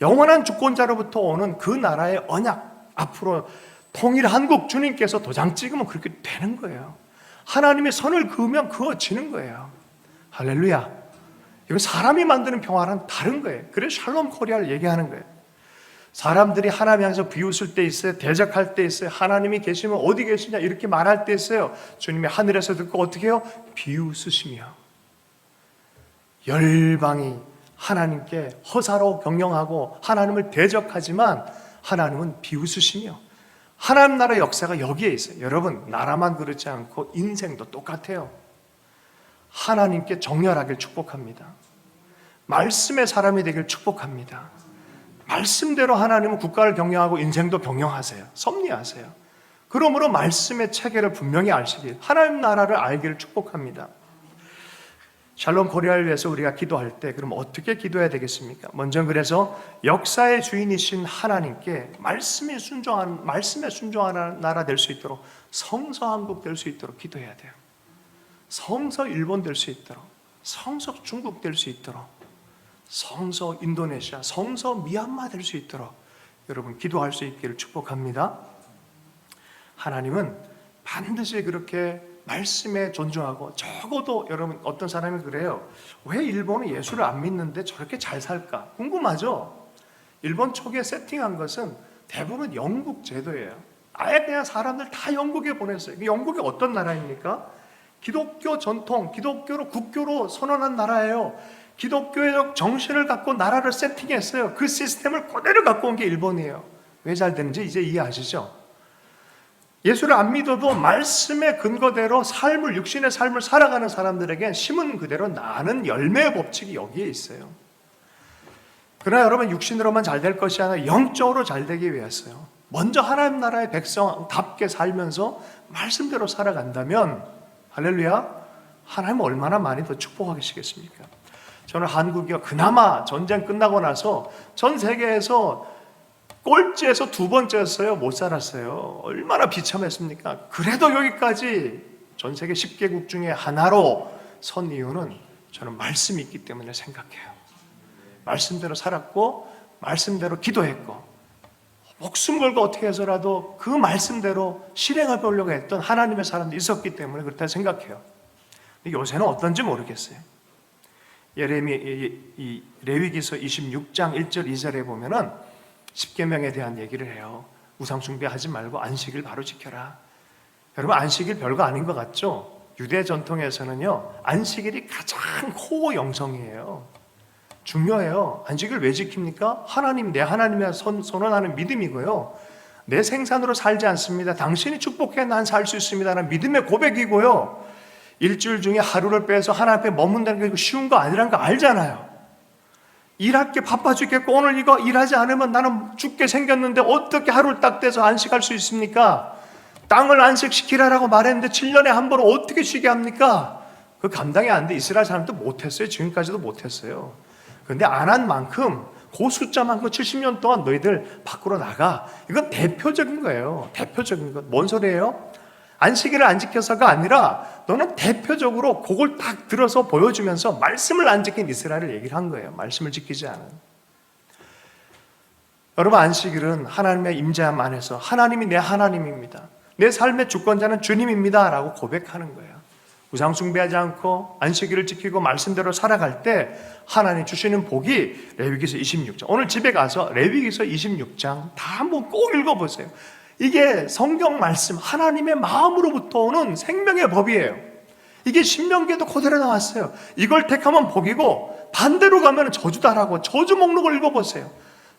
영원한 주권자로부터 오는 그 나라의 언약, 앞으로 통일한국 주님께서 도장 찍으면 그렇게 되는 거예요. 하나님의 선을 그으면 그어지는 거예요. 할렐루야. 이건 사람이 만드는 평화랑 다른 거예요. 그래서 샬롬 코리아를 얘기하는 거예요. 사람들이 하나님 향해서 비웃을 때 있어요. 대적할 때 있어요. 하나님이 계시면 어디 계시냐 이렇게 말할 때 있어요. 주님이 하늘에서 듣고 어떻게 해요? 비웃으시며 열방이 하나님께 허사로 경영하고 하나님을 대적하지만 하나님은 비웃으시며 하나님 나라의 역사가 여기에 있어요. 여러분, 나라만 그렇지 않고 인생도 똑같아요. 하나님께 정렬하길 축복합니다. 말씀의 사람이 되길 축복합니다. 말씀대로 하나님은 국가를 경영하고 인생도 경영하세요. 섭리하세요. 그러므로 말씀의 체계를 분명히 아시길, 하나님 나라를 알기를 축복합니다. 샬롬 코리아를 위해서 우리가 기도할 때 그럼 어떻게 기도해야 되겠습니까? 먼저 그래서 역사의 주인이신 하나님께 말씀에 순종하는 나라 될 수 있도록, 성서 한국 될 수 있도록 기도해야 돼요. 성서 일본 될 수 있도록, 성서 중국 될 수 있도록, 성서 인도네시아, 성서 미얀마 될 수 있도록 여러분 기도할 수 있기를 축복합니다. 하나님은 반드시 그렇게 말씀에 존중하고, 적어도 여러분 어떤 사람이 그래요. 왜 일본은 예수를 안 믿는데 저렇게 잘 살까? 궁금하죠? 일본 초기에 세팅한 것은 대부분 영국 제도예요. 아예 그냥 사람들 다 영국에 보냈어요. 영국이 어떤 나라입니까? 기독교 전통, 기독교로 국교로 선언한 나라예요. 기독교의 정신을 갖고 나라를 세팅했어요. 그 시스템을 그대로 갖고 온 게 일본이에요. 왜 잘 되는지 이제 이해하시죠? 예수를 안 믿어도 말씀의 근거대로 육신의 삶을 살아가는 사람들에게 심은 그대로 나는 열매의 법칙이 여기에 있어요. 그러나 여러분, 육신으로만 잘 될 것이 아니라 영적으로 잘 되기 위해서요, 먼저 하나님 나라의 백성답게 살면서 말씀대로 살아간다면, 할렐루야, 하나님은 얼마나 많이 더 축복하시겠습니까? 저는 한국이 그나마 전쟁 끝나고 나서 전 세계에서 꼴찌에서 2번째였어요. 못 살았어요. 얼마나 비참했습니까? 그래도 여기까지 전 세계 10개국 중에 하나로 선 이유는 저는 말씀이 있기 때문에 생각해요. 말씀대로 살았고 말씀대로 기도했고 목숨 걸고 어떻게 해서라도 그 말씀대로 실행해 보려고 했던 하나님의 사람들이 있었기 때문에 그렇다 생각해요. 근데 요새는 어떤지 모르겠어요. 레위기서 26장 1절 2절에 보면은 10계명에 대한 얘기를 해요. 우상 숭배하지 말고 안식일 바로 지켜라. 여러분, 안식일 별거 아닌 것 같죠? 유대 전통에서는요, 안식일이 가장 코어 영성이에요. 중요해요. 안식일 왜 지킵니까? 하나님, 내 하나님의 선언하는 믿음이고요. 내 생산으로 살지 않습니다. 당신이 축복해 난 살 수 있습니다라는 믿음의 고백이고요. 일주일 중에 하루를 빼서 하나님 앞에 머문다는 게 쉬운 거 아니라는 거 알잖아요. 일할 게 바빠 죽겠고 오늘 이거 일하지 않으면 나는 죽게 생겼는데 어떻게 하루를 딱 떼서 안식할 수 있습니까? 땅을 안식시키라라고 말했는데 7년에 한 번 어떻게 쉬게 합니까? 그 감당이 안 돼. 이스라엘 사람도 못했어요. 지금까지도 못했어요. 그런데 안 한 만큼 그 숫자만큼 70년 동안 너희들 밖으로 나가. 이건 대표적인 거예요. 대표적인 것. 뭔 소리예요? 안식일을 안 지켜서가 아니라 너는 대표적으로 그걸 딱 들어서 보여주면서 말씀을 안 지킨 이스라엘을 얘기를 한 거예요. 말씀을 지키지 않은. 여러분, 안식일은 하나님의 임재함 안에서 하나님이 내 하나님입니다, 내 삶의 주권자는 주님입니다 라고 고백하는 거예요. 우상 숭배하지 않고 안식일을 지키고 말씀대로 살아갈 때 하나님 주시는 복이 레위기서 26장. 오늘 집에 가서 레위기서 26장 다 한번 꼭 읽어보세요. 이게 성경 말씀, 하나님의 마음으로부터 오는 생명의 법이에요. 이게 신명기에도 그대로 나왔어요. 이걸 택하면 복이고 반대로 가면 저주다라고. 저주 목록을 읽어보세요.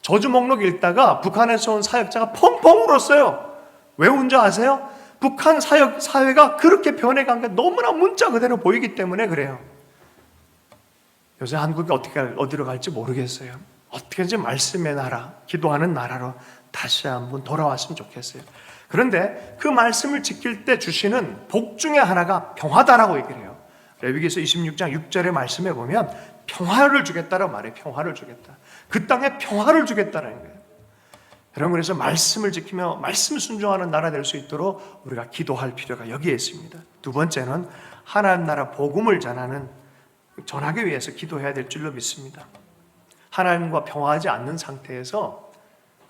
저주 목록 읽다가 북한에서 온 사역자가 펑펑 울었어요. 왜 운지 아세요? 북한 사회가 그렇게 변해간 게 너무나 문자 그대로 보이기 때문에 그래요. 요새 한국이 어디로 갈지 모르겠어요. 어떻게든지 말씀의 나라, 기도하는 나라로 다시 한번 돌아왔으면 좋겠어요. 그런데 그 말씀을 지킬 때 주시는 복 중에 하나가 평화다라고 얘기를 해요. 레위기서 26장 6절의 말씀에 보면 평화를 주겠다라고 말해요. 평화를 주겠다. 그 땅에 평화를 주겠다는 거예요. 여러분, 그래서 말씀을 지키며 말씀 순종하는 나라 될 수 있도록 우리가 기도할 필요가 여기에 있습니다. 두 번째는 하나님 나라 복음을 전하기 위해서 기도해야 될 줄로 믿습니다. 하나님과 평화하지 않는 상태에서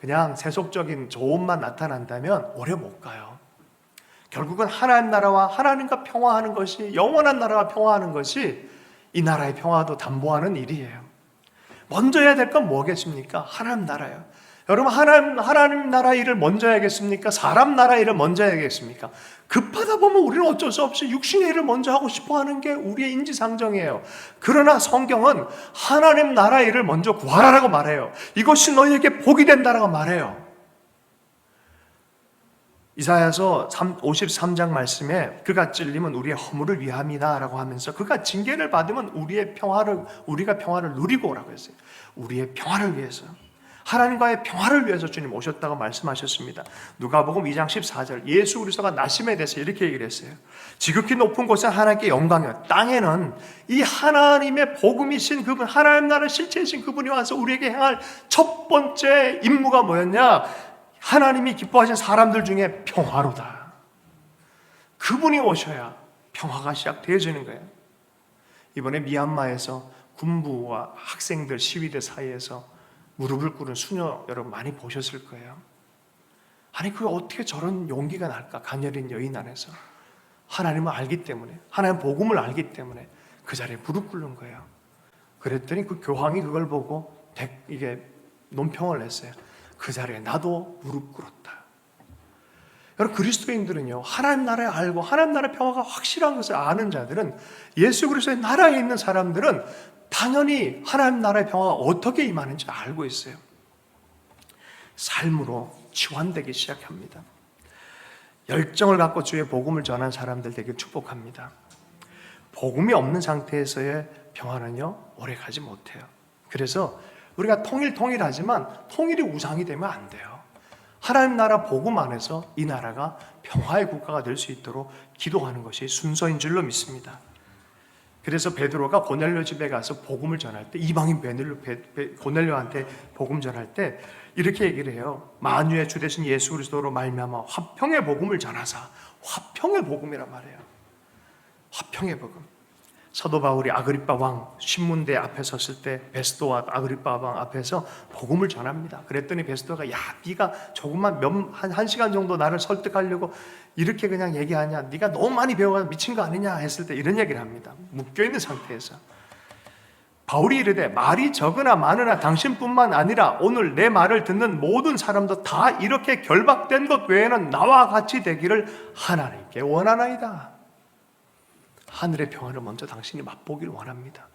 그냥 세속적인 조언만 나타난다면 오래 못 가요. 결국은 하나님 나라와 하나님과 평화하는 것이, 영원한 나라와 평화하는 것이 이 나라의 평화도 담보하는 일이에요. 먼저 해야 될 건 뭐겠습니까? 하나님 나라요. 여러분, 하나님 나라 일을 먼저 해야겠습니까? 사람 나라 일을 먼저 해야겠습니까? 급하다 보면 우리는 어쩔 수 없이 육신의 일을 먼저 하고 싶어 하는 게 우리의 인지상정이에요. 그러나 성경은 하나님 나라 일을 먼저 구하라고 말해요. 이것이 너희에게 복이 된다라고 말해요. 이사야서 53장 말씀에 그가 찔림은 우리의 허물을 위함이다 라고 하면서 그가 징계를 받으면 우리가 평화를 누리고 오라고 했어요. 우리의 평화를 위해서, 하나님과의 평화를 위해서 주님 오셨다고 말씀하셨습니다. 누가복음 2장 14절, 예수 그리스도가 나심에 대해서 이렇게 얘기를 했어요. 지극히 높은 곳은 하나님께 영광이요, 땅에는 이 하나님의 복음이신 그분, 하나님 나라의 실체이신 그분이 와서 우리에게 행할 첫 번째 임무가 뭐였냐? 하나님이 기뻐하신 사람들 중에 평화로다. 그분이 오셔야 평화가 시작되어지는 거예요. 이번에 미얀마에서 군부와 학생들, 시위대 사이에서 무릎을 꿇은 수녀 여러분 많이 보셨을 거예요. 아니, 그게 어떻게 저런 용기가 날까? 가녀린 여인 안에서 하나님을 알기 때문에, 하나님 복음을 알기 때문에 그 자리에 무릎 꿇는 거예요. 그랬더니 그 교황이 그걸 보고 이게 논평을 냈어요. 그 자리에 나도 무릎 꿇었다. 여러분, 그리스도인들은요, 하나님 나라에 알고 하나님 나라의 평화가 확실한 것을 아는 자들은, 예수 그리스도의 나라에 있는 사람들은 당연히 하나님 나라의 평화가 어떻게 임하는지 알고 있어요. 삶으로 치환되기 시작합니다. 열정을 갖고 주의 복음을 전한 사람들 되게 축복합니다. 복음이 없는 상태에서의 평화는요, 오래 가지 못해요. 그래서 우리가 통일하지만 통일이 우상이 되면 안 돼요. 하나님 나라 복음 안에서 이 나라가 평화의 국가가 될 수 있도록 기도하는 것이 순서인 줄로 믿습니다. 그래서 베드로가 고넬료 집에 가서 복음을 전할 때, 이방인 고넬료한테 복음 전할 때 이렇게 얘기를 해요. 만유의 주 되신 예수 그리스도로 말미암아 화평의 복음을 전하사. 화평의 복음이란 말이에요. 화평의 복음. 사도 바울이 아그리빠 왕 신문대 앞에 섰을 때 베스도와 아그리빠 왕 앞에서 복음을 전합니다. 그랬더니 베스도가, 야, 네가 조금만 한 시간 정도 나를 설득하려고 이렇게 그냥 얘기하냐? 네가 너무 많이 배워서 미친 거 아니냐? 했을 때 이런 얘기를 합니다. 묶여있는 상태에서. 바울이 이르되 말이 적으나 많으나 당신뿐만 아니라 오늘 내 말을 듣는 모든 사람도 다 이렇게 결박된 것 외에는 나와 같이 되기를 하나님께 원하나이다. 하늘의 평화를 먼저 당신이 맛보기를 원합니다.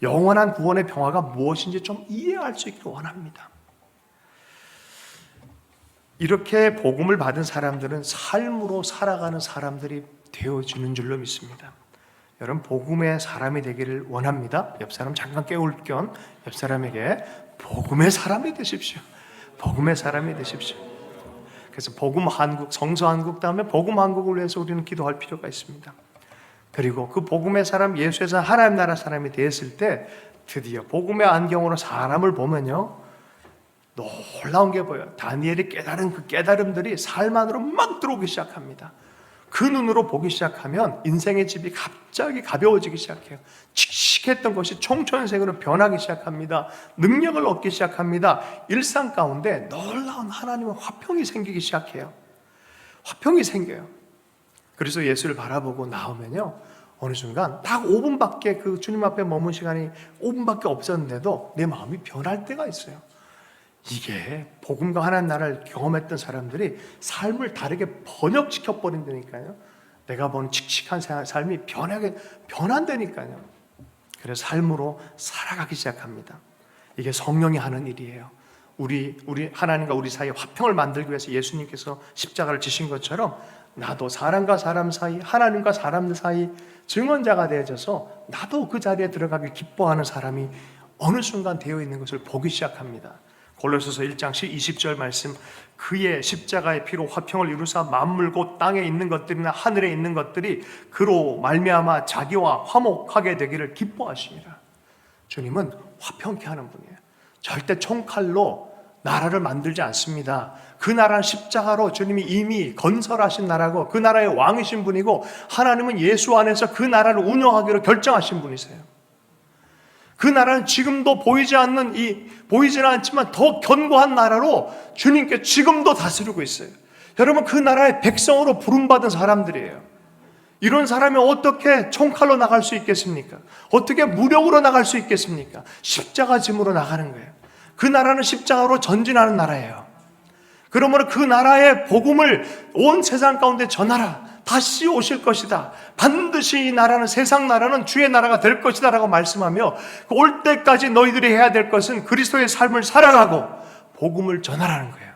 영원한 구원의 평화가 무엇인지 좀 이해할 수 있기를 원합니다. 이렇게 복음을 받은 사람들은 삶으로 살아가는 사람들이 되어지는 줄로 믿습니다. 여러분, 복음의 사람이 되기를 원합니다. 옆 사람 잠깐 깨울 겸 옆 사람에게 복음의 사람이 되십시오. 복음의 사람이 되십시오. 그래서 복음 한국, 성서 한국 다음에 복음 한국을 위해서 우리는 기도할 필요가 있습니다. 그리고 그 복음의 사람, 예수에서 하나님 나라 사람이 되었을 때 드디어 복음의 안경으로 사람을 보면요, 놀라운 게 보여요. 다니엘이 깨달은 그 깨달음들이 삶 안으로 막 들어오기 시작합니다. 그 눈으로 보기 시작하면 인생의 집이 갑자기 가벼워지기 시작해요. 칙칙했던 것이 총천색으로 변하기 시작합니다. 능력을 얻기 시작합니다. 일상 가운데 놀라운 하나님의 화평이 생기기 시작해요. 화평이 생겨요. 그래서 예수를 바라보고 나오면요, 어느 순간 딱 5분밖에 그 주님 앞에 머문 시간이 5분밖에 없었는데도 내 마음이 변할 때가 있어요. 이게 복음과 하나님 나라를 경험했던 사람들이 삶을 다르게 번역시켜 버린다니까요. 내가 본 칙칙한 삶이 변한다니까요. 그래서 삶으로 살아가기 시작합니다. 이게 성령이 하는 일이에요. 우리 하나님과 우리 사이에 화평을 만들기 위해서 예수님께서 십자가를 지신 것처럼 나도 사람과 사람 사이, 하나님과 사람 사이 증언자가 되어져서 나도 그 자리에 들어가길 기뻐하는 사람이 어느 순간 되어 있는 것을 보기 시작합니다. 골로새서 1장 20절 말씀, 그의 십자가의 피로 화평을 이루사 만물 곧 땅에 있는 것들이나 하늘에 있는 것들이 그로 말미암아 자기와 화목하게 되기를 기뻐하십니다. 주님은 화평케 하는 분이에요. 절대 총칼로 나라를 만들지 않습니다. 그 나라는 십자가로 주님이 이미 건설하신 나라고 그 나라의 왕이신 분이고, 하나님은 예수 안에서 그 나라를 운영하기로 결정하신 분이세요. 그 나라는 지금도 보이지는 않지만 더 견고한 나라로 주님께 지금도 다스리고 있어요. 여러분, 그 나라의 백성으로 부름받은 사람들이에요. 이런 사람이 어떻게 총칼로 나갈 수 있겠습니까? 어떻게 무력으로 나갈 수 있겠습니까? 십자가 짐으로 나가는 거예요. 그 나라는 십자가로 전진하는 나라예요. 그러므로 그 나라의 복음을 온 세상 가운데 전하라. 다시 오실 것이다. 반드시 이 나라는, 세상 나라는 주의 나라가 될 것이다 라고 말씀하며, 올 때까지 너희들이 해야 될 것은 그리스도의 삶을 살아가고 복음을 전하라는 거예요.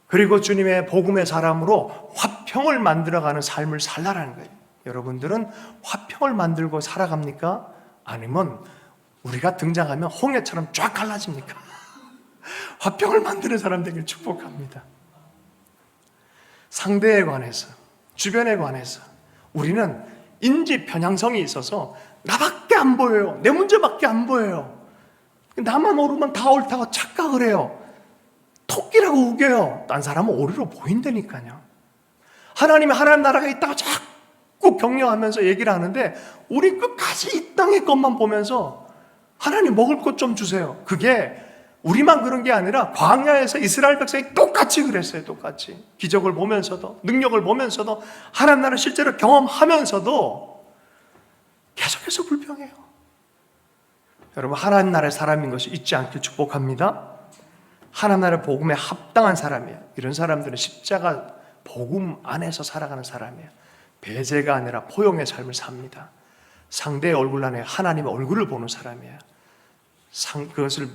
그리고 주님의 복음의 사람으로 화평을 만들어가는 삶을 살라라는 거예요. 여러분들은 화평을 만들고 살아갑니까? 아니면 우리가 등장하면 홍해처럼 쫙 갈라집니까? 화평을 만드는 사람 되길 축복합니다. 상대에 관해서, 주변에 관해서 우리는 인지 편향성이 있어서 나밖에 안 보여요. 내 문제밖에 안 보여요. 나만 옳으면 다 옳다고 착각을 해요. 토끼라고 우겨요. 딴 사람은 오리로 보인다니까요. 하나님이 하나님 나라가 있다고 자꾸 격려하면서 얘기를 하는데, 우리 끝까지 이 땅의 것만 보면서 하나님 먹을 것 좀 주세요. 그게 우리만 그런 게 아니라 광야에서 이스라엘 백성이 똑같이 그랬어요. 똑같이 기적을 보면서도, 능력을 보면서도, 하나님 나라를 실제로 경험하면서도 계속해서 불평해요. 여러분, 하나님 나라의 사람인 것을 잊지 않길 축복합니다. 하나님 나라의 복음에 합당한 사람이에요. 이런 사람들은 십자가 복음 안에서 살아가는 사람이에요. 배제가 아니라 포용의 삶을 삽니다. 상대의 얼굴 안에 하나님의 얼굴을 보는 사람이에요. 그것을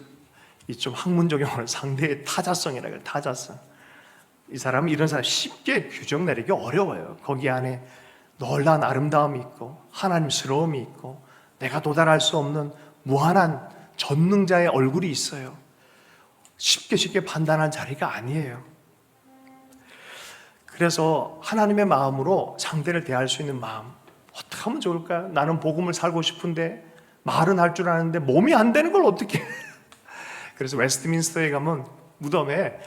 좀 학문적인 용어로 상대의 타자성이라고 해요. 타자성. 이 사람은, 이런 사람 쉽게 규정 내리기 어려워요. 거기 안에 놀라운 아름다움이 있고 하나님스러움이 있고 내가 도달할 수 없는 무한한 전능자의 얼굴이 있어요. 쉽게 판단한 자리가 아니에요. 그래서 하나님의 마음으로 상대를 대할 수 있는 마음, 어떻게 하면 좋을까요? 나는 복음을 살고 싶은데, 말은 할 줄 아는데 몸이 안 되는 걸 어떻게 해? 그래서 웨스트민스터에 가면 무덤에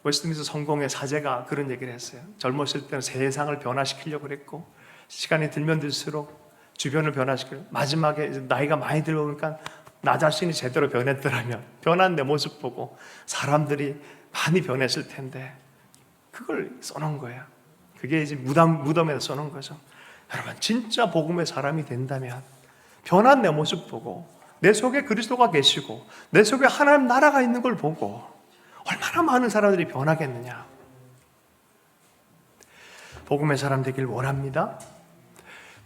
웨스트민스터 성공의 사제가 그런 얘기를 했어요. 젊었을 때는 세상을 변화시키려고 그랬고, 시간이 들면 들수록 주변을 변화시키려고, 마지막에 나이가 많이 들어오니까 나 자신이 제대로 변했더라면, 변한 내 모습 보고 사람들이 많이 변했을 텐데, 그걸 써놓은 거예요. 그게 이제 무덤에다 써놓은 거죠. 여러분, 진짜 복음의 사람이 된다면 변한 내 모습 보고, 내 속에 그리스도가 계시고 내 속에 하나님 나라가 있는 걸 보고 얼마나 많은 사람들이 변하겠느냐. 복음의 사람 되길 원합니다.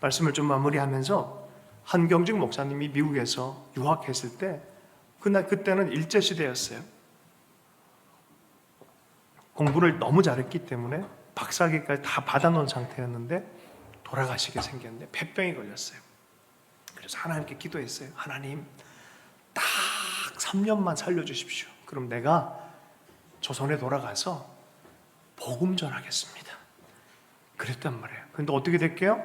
말씀을 좀 마무리하면서, 한경직 목사님이 미국에서 유학했을 때, 그때는 일제시대였어요. 공부를 너무 잘했기 때문에 박사학위까지 다 받아놓은 상태였는데 돌아가시게 생겼는데 폐병이 걸렸어요. 그래서 하나님께 기도했어요. 하나님, 딱 3년만 살려주십시오. 그럼 내가 조선에 돌아가서 복음 전하겠습니다. 그랬단 말이에요. 그런데 어떻게 됐게요?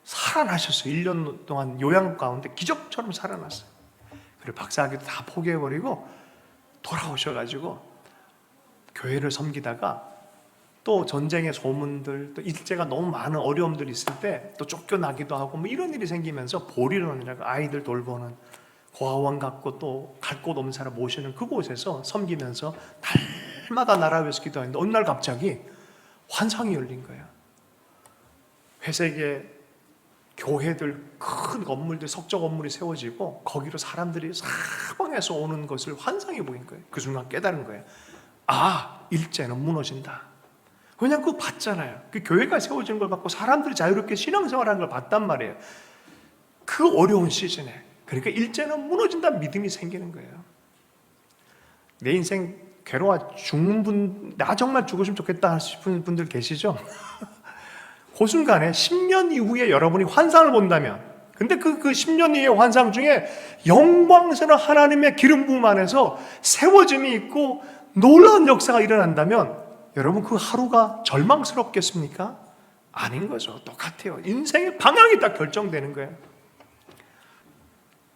살아나셨어요. 1년 동안 요양 가운데 기적처럼 살아났어요. 그리고 박사학위도 다 포기해버리고 돌아오셔가지고 교회를 섬기다가 또 전쟁의 소문들, 또 일제가 너무 많은 어려움들이 있을 때 또 쫓겨나기도 하고 뭐 이런 일이 생기면서 보리론이라고 아이들 돌보는 고아원 갖고 또 갈 곳 없는 사람 모시는 그곳에서 섬기면서 날마다 나라 위해서 기도하는데 어느 날 갑자기 환상이 열린 거예요. 회색의 교회들, 큰 건물들, 석조 건물이 세워지고 거기로 사람들이 사방에서 오는 것을 환상이 보인 거예요. 그 순간 깨달은 거예요. 아, 일제는 무너진다. 그냥 그거 봤잖아요. 그 교회가 세워지는 걸 봤고 사람들이 자유롭게 신앙생활하는 걸 봤단 말이에요. 그 어려운 시즌에. 그러니까 일제는 무너진다는 믿음이 생기는 거예요. 내 인생 괴로워 죽는 분, 나 정말 죽었으면 좋겠다 싶은 분들 계시죠? 그 순간에 10년 이후에 여러분이 환상을 본다면, 근데 그 10년 이후의 환상 중에 영광스러운 하나님의 기름 부음 안에서 세워짐이 있고 놀라운 역사가 일어난다면 여러분 그 하루가 절망스럽겠습니까? 아닌 거죠. 똑같아요. 인생의 방향이 딱 결정되는 거예요.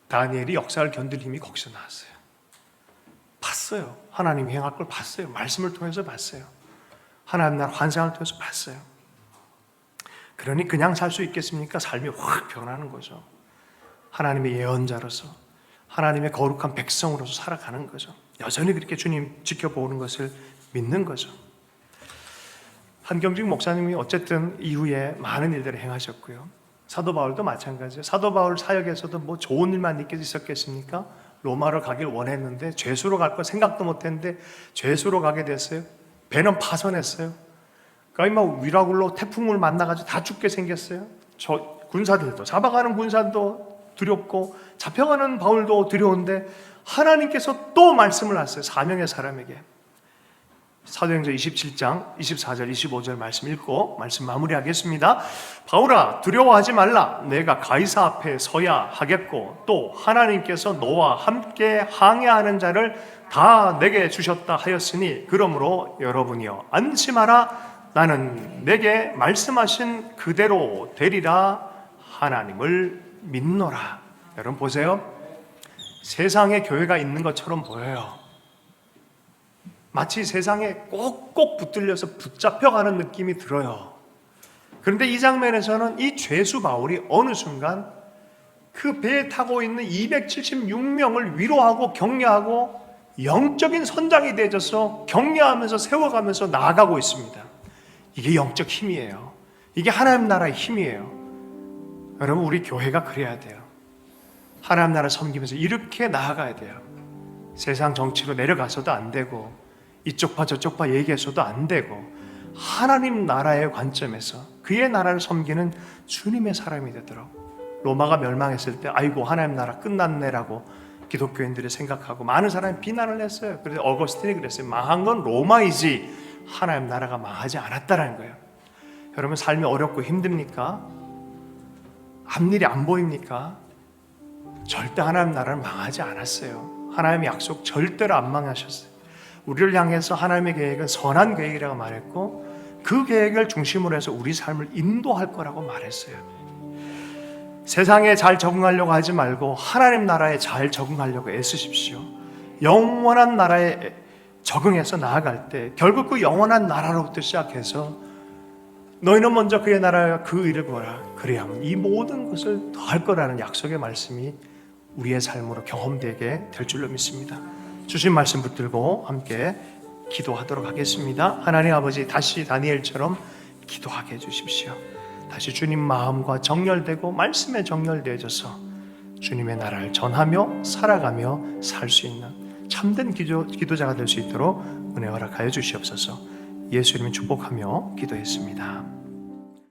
다니엘이 역사를 견딜 힘이 거기서 나왔어요. 봤어요. 하나님이 행할 걸 봤어요. 말씀을 통해서 봤어요. 하나님 나라 환상을 통해서 봤어요. 그러니 그냥 살 수 있겠습니까? 삶이 확 변하는 거죠. 하나님의 예언자로서, 하나님의 거룩한 백성으로서 살아가는 거죠. 여전히 그렇게 주님 지켜보는 것을 믿는 거죠. 한경직 목사님이 어쨌든 이후에 많은 일들을 행하셨고요. 사도 바울도 마찬가지예요. 사도 바울 사역에서도 뭐 좋은 일만 있겠습니까? 로마로 가길 원했는데 죄수로 갈 거 생각도 못했는데 죄수로 가게 됐어요. 배는 파손했어요. 그러니까 막 위라굴로 태풍을 만나가지고 다 죽게 생겼어요. 저 군사들도 잡아가는 군사도 두렵고 잡혀가는 바울도 두려운데 하나님께서 또 말씀을 하셨어요. 사명의 사람에게. 사도행전 27장 24절 25절 말씀 읽고 말씀 마무리하겠습니다. 바울아 두려워하지 말라. 내가 가이사 앞에 서야 하겠고 또 하나님께서 너와 함께 항해하는 자를 다 내게 주셨다 하였으니 그러므로 여러분이여 안심하라. 나는 내게 말씀하신 그대로 되리라. 하나님을 믿노라. 여러분 보세요. 세상에 교회가 있는 것처럼 보여요. 마치 세상에 꼭꼭 붙들려서 붙잡혀가는 느낌이 들어요. 그런데 이 장면에서는 이 죄수 바울이 어느 순간 그 배에 타고 있는 276명을 위로하고 격려하고 영적인 선장이 되어져서 격려하면서 세워가면서 나아가고 있습니다. 이게 영적 힘이에요. 이게 하나님 나라의 힘이에요. 여러분 우리 교회가 그래야 돼요. 하나님 나라 섬기면서 이렇게 나아가야 돼요. 세상 정치로 내려가서도 안 되고 이쪽 봐 저쪽 봐 얘기해서도 안 되고 하나님 나라의 관점에서 그의 나라를 섬기는 주님의 사람이 되도록 로마가 멸망했을 때 아이고 하나님 나라 끝났네라고 기독교인들이 생각하고 많은 사람이 비난을 했어요. 그래서 어거스틴이 그랬어요. 망한 건 로마이지 하나님 나라가 망하지 않았다라는 거예요. 여러분 삶이 어렵고 힘듭니까? 앞일이 안 보입니까? 절대 하나님 나라는 망하지 않았어요. 하나님의 약속 절대로 안 망하셨어요. 우리를 향해서 하나님의 계획은 선한 계획이라고 말했고 그 계획을 중심으로 해서 우리 삶을 인도할 거라고 말했어요. 세상에 잘 적응하려고 하지 말고 하나님 나라에 잘 적응하려고 애쓰십시오. 영원한 나라에 적응해서 나아갈 때 결국 그 영원한 나라로부터 시작해서 너희는 먼저 그의 나라와 그 의를 구하라. 그래야만 이 모든 것을 더할 거라는 약속의 말씀이 우리의 삶으로 경험되게 될 줄로 믿습니다. 주신 말씀 붙들고 함께 기도하도록 하겠습니다. 하나님 아버지 다시 다니엘처럼 기도하게 해주십시오. 다시 주님 마음과 정렬되고 말씀에 정렬되어져서 주님의 나라를 전하며 살아가며 살 수 있는 참된 기도자가 될 수 있도록 은혜 허락하여 주시옵소서. 예수님을 축복하며 기도했습니다.